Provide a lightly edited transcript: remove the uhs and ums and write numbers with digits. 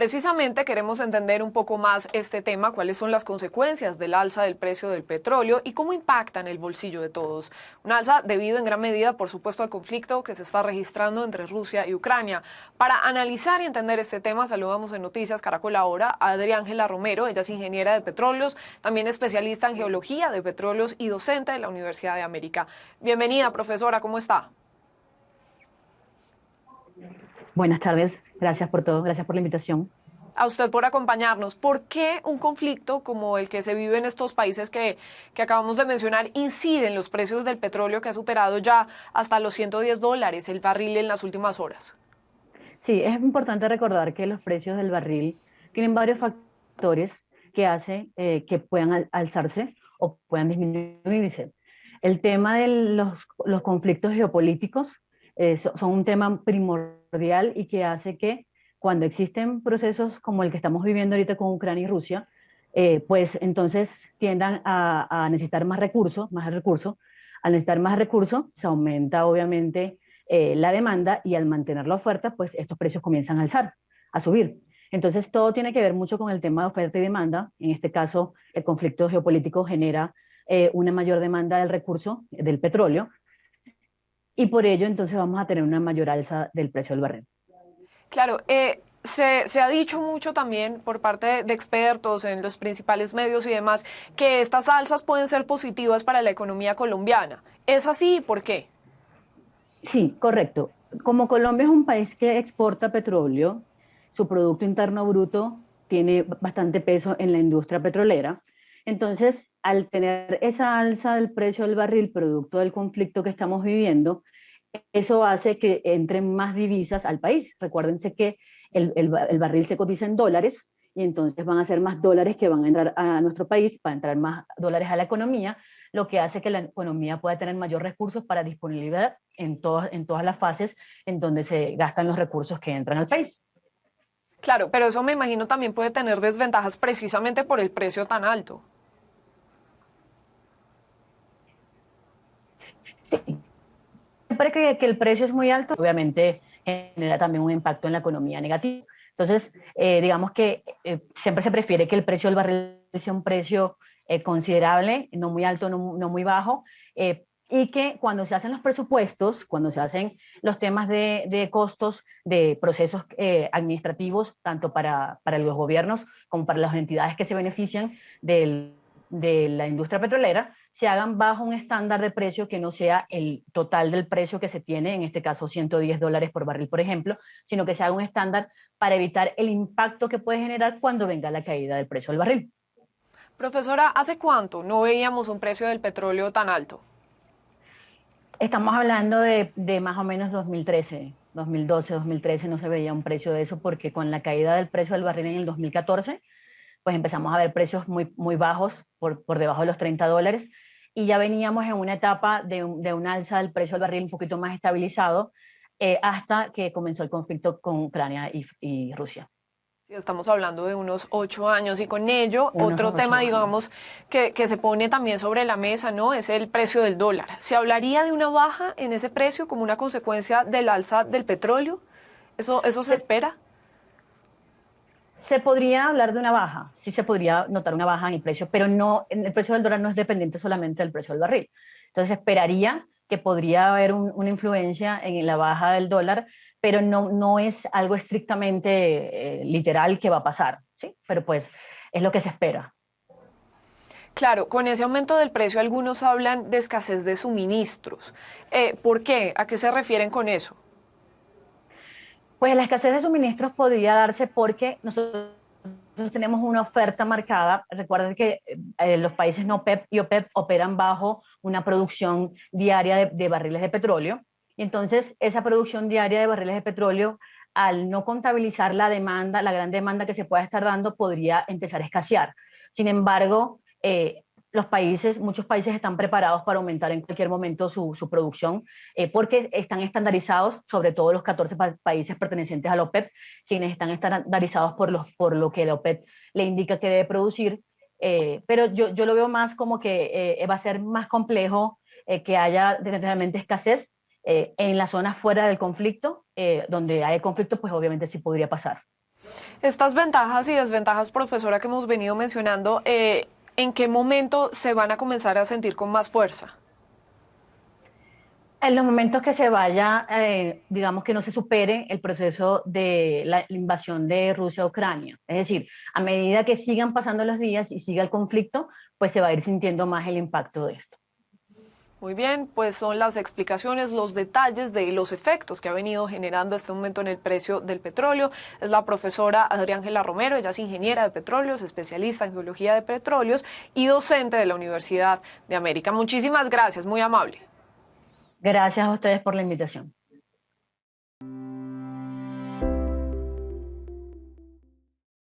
Precisamente queremos entender un poco más este tema, cuáles son las consecuencias del alza del precio del petróleo y cómo impactan el bolsillo de todos. Un alza debido en gran medida, por supuesto, al conflicto que se está registrando entre Rusia y Ucrania. Para analizar y entender este tema, saludamos en Noticias Caracol Ahora a Adriángela Romero. Ella es ingeniera de petróleos, también especialista en geología de petróleos y docente de la Universidad de América. Bienvenida, profesora, ¿cómo está? Buenas tardes, gracias por todo, gracias por la invitación. A usted por acompañarnos. ¿Por qué un conflicto como el que se vive en estos países que acabamos de mencionar incide en los precios del petróleo que ha superado ya hasta los $110 el barril en las últimas horas? Sí, es importante recordar que los precios del barril tienen varios factores que hacen que puedan alzarse o puedan disminuirse. El tema de los conflictos geopolíticos son un tema primordial y que hace que cuando existen procesos como el que estamos viviendo ahorita con Ucrania y Rusia, pues entonces tiendan a necesitar más recursos, más recursos. Al necesitar más recursos, se aumenta obviamente la demanda y al mantener la oferta, pues estos precios comienzan a alzar, a subir. Entonces todo tiene que ver mucho con el tema de oferta y demanda. En este caso, el conflicto geopolítico genera una mayor demanda del recurso, del petróleo, y por ello entonces vamos a tener una mayor alza del precio del barril. Claro, se ha dicho mucho también por parte de expertos en los principales medios y demás que estas alzas pueden ser positivas para la economía colombiana. ¿Es así? ¿Por qué? Sí, correcto. Como Colombia es un país que exporta petróleo, su Producto Interno Bruto tiene bastante peso en la industria petrolera. Entonces, al tener esa alza del precio del barril producto del conflicto que estamos viviendo, eso hace que entren más divisas al país. Recuérdense que el barril se cotiza en dólares y entonces van a ser más dólares que van a entrar a nuestro país, para entrar más dólares a la economía, lo que hace que la economía pueda tener mayor recursos para disponibilidad en todas las fases en donde se gastan los recursos que entran al país. Claro, pero eso me imagino también puede tener desventajas precisamente por el precio tan alto. Sí, siempre que el precio es muy alto, obviamente genera también un impacto en la economía negativo. Entonces, digamos que siempre se prefiere que el precio del barril sea un precio considerable, no muy alto, no muy bajo, y que cuando se hacen los presupuestos, cuando se hacen los temas de costos de procesos administrativos, tanto para los gobiernos como para las entidades que se benefician de la industria petrolera, se hagan bajo un estándar de precio que no sea el total del precio que se tiene, en este caso $110 por barril, por ejemplo, sino que se haga un estándar para evitar el impacto que puede generar cuando venga la caída del precio del barril. Profesora, ¿hace cuánto no veíamos un precio del petróleo tan alto? Estamos hablando de más o menos 2013, 2012, 2013 no se veía un precio de eso porque con la caída del precio del barril en el 2014, pues empezamos a ver precios muy bajos, por debajo de los $30, y ya veníamos en una etapa de un alza del precio del barril un poquito más estabilizado, hasta que comenzó el conflicto con Ucrania y Rusia. Sí, estamos hablando de unos 8 años y con ello Unos otro tema, 8 años. digamos, que se pone también sobre la mesa, ¿no? Es el precio del dólar. ¿Se hablaría de una baja en ese precio como una consecuencia del alza del petróleo? ¿Eso se Se, espera? se podría hablar de una baja, sí se podría notar una baja en el precio, pero no, el precio del dólar no es dependiente solamente del precio del barril. Entonces esperaría que podría haber una influencia en la baja del dólar, pero no es algo estrictamente literal que va a pasar, ¿sí? Pero pues es lo que se espera. Claro, con ese aumento del precio algunos hablan de escasez de suministros. ¿Por qué? ¿A qué se refieren con eso? Pues la escasez de suministros podría darse porque nosotros tenemos una oferta marcada. Recuerden que los países no OPEP y OPEP operan bajo una producción diaria de barriles de petróleo. Y entonces esa producción diaria de barriles de petróleo, al no contabilizar la demanda, la gran demanda que se pueda estar dando, podría empezar a escasear. Sin embargo, muchos países están preparados para aumentar en cualquier momento su producción, porque están estandarizados, sobre todo los 14 países pertenecientes a la OPEP, quienes están estandarizados por lo que la OPEP le indica que debe producir. Pero yo lo veo más como que va a ser más complejo que haya realmente escasez en las zonas fuera del conflicto, donde hay conflicto, pues obviamente sí podría pasar. Estas ventajas y desventajas, profesora, que hemos venido mencionando, ¿en qué momento se van a comenzar a sentir con más fuerza? En los momentos que se vaya, digamos que no se supere el proceso de la invasión de Rusia a Ucrania. Es decir, a medida que sigan pasando los días y siga el conflicto, pues se va a ir sintiendo más el impacto de esto. Muy bien, pues son las explicaciones, los detalles de los efectos que ha venido generando este momento en el precio del petróleo. Es la profesora Adriángela Romero, ella es ingeniera de petróleos, especialista en geología de petróleos y docente de la Universidad de América. Muchísimas gracias, muy amable. Gracias a ustedes por la invitación.